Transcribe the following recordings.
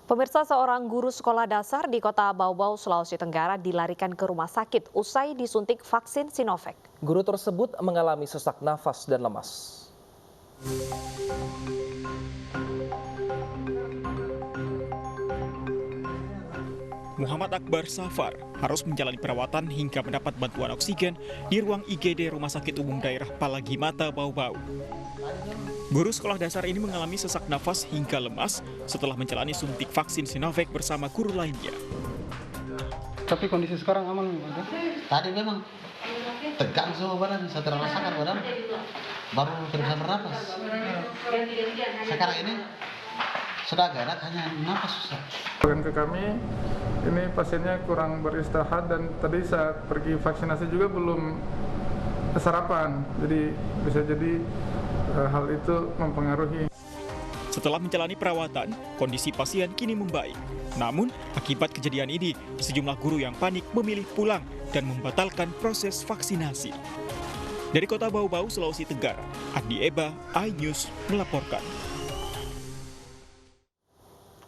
Pemirsa, seorang guru sekolah dasar di kota Bau-Bau, Sulawesi Tenggara dilarikan ke rumah sakit usai disuntik vaksin Sinovac. Guru tersebut mengalami sesak nafas dan lemas. Muhammad Akbar Safar harus menjalani perawatan hingga mendapat bantuan oksigen di ruang IGD Rumah Sakit Umum Daerah Palagimata, Bau-Bau. Guru sekolah dasar ini mengalami sesak nafas hingga lemas setelah menjalani suntik vaksin Sinovac bersama guru lainnya. Tapi kondisi sekarang aman, Pak? Tadi memang tegang semua badan, saya terasakan badan, baru bisa bernapas. Sekarang ini sudah agak enak, hanya napas susah. Ke kami, ini pasiennya kurang beristirahat dan tadi saat pergi vaksinasi juga belum sarapan, jadi bisa jadi hal itu mempengaruhi. Setelah menjalani perawatan, kondisi pasien kini membaik. Namun, akibat kejadian ini, sejumlah guru yang panik memilih pulang dan membatalkan proses vaksinasi. Dari kota Bau-Bau, Sulawesi Tenggara, Andi Eba, iNews melaporkan.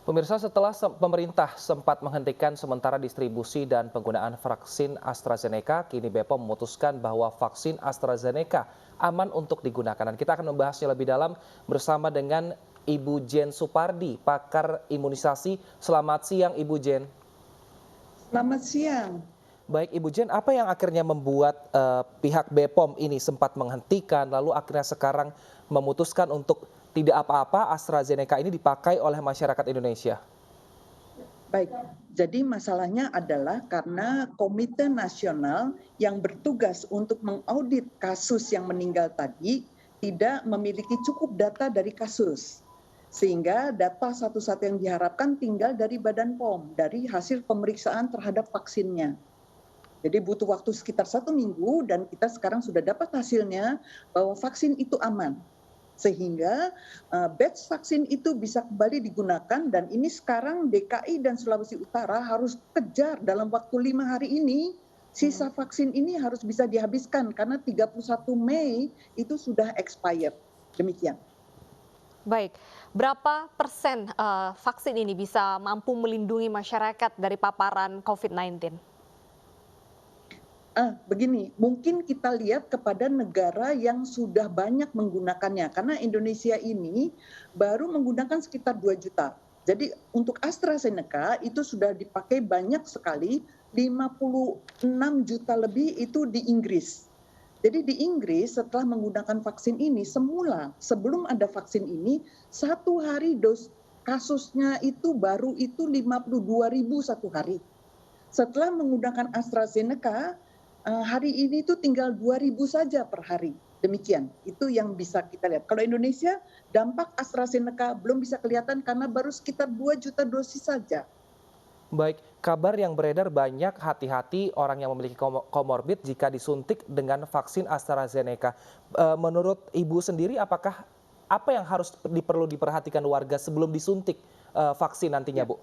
Pemirsa, setelah pemerintah sempat menghentikan sementara distribusi dan penggunaan vaksin AstraZeneca, kini BPOM memutuskan bahwa vaksin AstraZeneca aman untuk digunakan. Dan kita akan membahasnya lebih dalam bersama dengan Ibu Jen Supardi, pakar imunisasi. Selamat siang, Ibu Jen. Selamat siang. Baik, Ibu Jen, apa yang akhirnya membuat pihak BPOM ini sempat menghentikan, lalu akhirnya sekarang memutuskan untuk tidak apa-apa AstraZeneca ini dipakai oleh masyarakat Indonesia? Baik, jadi masalahnya adalah karena Komite Nasional yang bertugas untuk mengaudit kasus yang meninggal tadi tidak memiliki cukup data dari kasus. Sehingga data satu-satu yang diharapkan tinggal dari Badan POM, dari hasil pemeriksaan terhadap vaksinnya. Jadi butuh waktu sekitar 1 minggu dan kita sekarang sudah dapat hasilnya bahwa vaksin itu aman. Sehingga batch vaksin itu bisa kembali digunakan dan ini sekarang DKI dan Sulawesi Utara harus kejar dalam waktu 5 hari ini. Sisa vaksin ini harus bisa dihabiskan karena 31 Mei itu sudah expired. Demikian. Baik, berapa persen vaksin ini bisa mampu melindungi masyarakat dari paparan COVID-19? Begini, mungkin kita lihat kepada negara yang sudah banyak menggunakannya. Karena Indonesia ini baru menggunakan sekitar 2 juta. Jadi untuk AstraZeneca itu sudah dipakai banyak sekali, 56 juta lebih itu di Inggris. Jadi di Inggris setelah menggunakan vaksin ini, semula sebelum ada vaksin ini, 1 hari kasusnya itu baru itu 52.000 1 hari. Setelah menggunakan AstraZeneca, hari ini itu tinggal 2.000 saja per hari. Demikian, itu yang bisa kita lihat. Kalau Indonesia, dampak AstraZeneca belum bisa kelihatan karena baru sekitar 2 juta dosis saja. Baik, kabar yang beredar banyak hati-hati orang yang memiliki komorbid jika disuntik dengan vaksin AstraZeneca. Menurut Ibu sendiri, apakah apa yang perlu diperhatikan warga sebelum disuntik vaksin nantinya, Bu?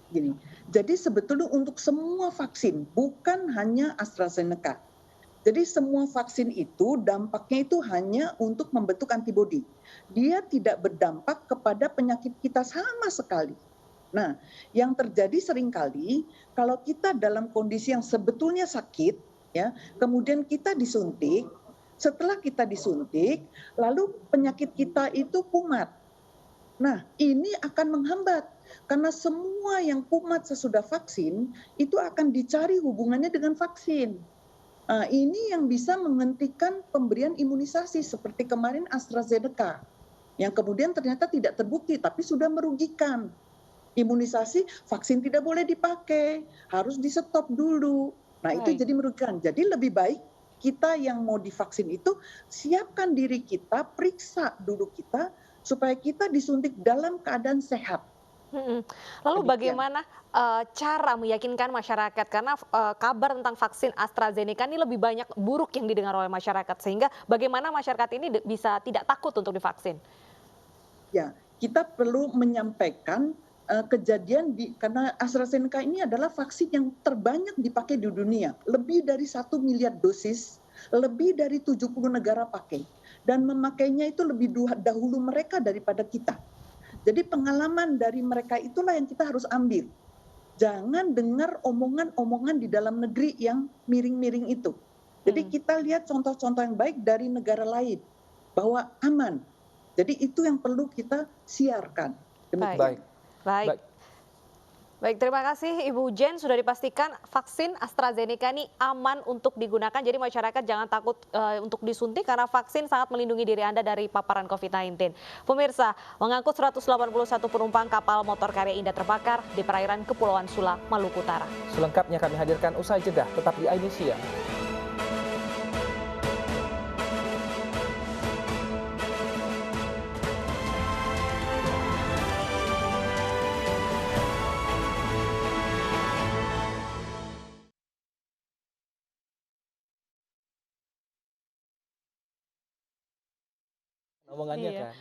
Gini, jadi sebetulnya untuk semua vaksin, bukan hanya AstraZeneca. Jadi semua vaksin itu dampaknya itu hanya untuk membentuk antibodi. Dia tidak berdampak kepada penyakit kita sama sekali. Nah, yang terjadi seringkali kalau kita dalam kondisi yang sebetulnya sakit, ya, kemudian kita disuntik, setelah kita disuntik, lalu penyakit kita itu kumat. Nah, ini akan menghambat karena semua yang kumat sesudah vaksin itu akan dicari hubungannya dengan vaksin. Ini yang bisa menghentikan pemberian imunisasi seperti kemarin AstraZeneca yang kemudian ternyata tidak terbukti tapi sudah merugikan. Imunisasi vaksin tidak boleh dipakai, harus di-stop dulu. Nah, itu jadi merugikan. Jadi lebih baik kita yang mau divaksin itu siapkan diri kita, periksa dulu kita supaya kita disuntik dalam keadaan sehat. Lalu bagaimana cara meyakinkan masyarakat karena kabar tentang vaksin AstraZeneca ini lebih banyak buruk yang didengar oleh masyarakat sehingga bagaimana masyarakat ini bisa tidak takut untuk divaksin? Ya, kita perlu menyampaikan kejadian karena AstraZeneca ini adalah vaksin yang terbanyak dipakai di dunia, lebih dari 1 miliar dosis, lebih dari 70 negara pakai dan memakainya itu lebih dahulu mereka daripada kita. Jadi pengalaman dari mereka itulah yang kita harus ambil. Jangan dengar omongan-omongan di dalam negeri yang miring-miring itu. Jadi kita lihat contoh-contoh yang baik dari negara lain bahwa aman. Jadi itu yang perlu kita siarkan. Demikian. Baik. Baik, terima kasih Ibu Jen. Sudah dipastikan vaksin AstraZeneca ini aman untuk digunakan. Jadi masyarakat jangan takut untuk disuntik karena vaksin sangat melindungi diri Anda dari paparan COVID-19. Pemirsa, mengangkut 181 penumpang kapal motor karya Indah terbakar di perairan Kepulauan Sula, Maluku Utara. Selengkapnya kami hadirkan usai jeda, tetap di Indonesia. Omongannya kan.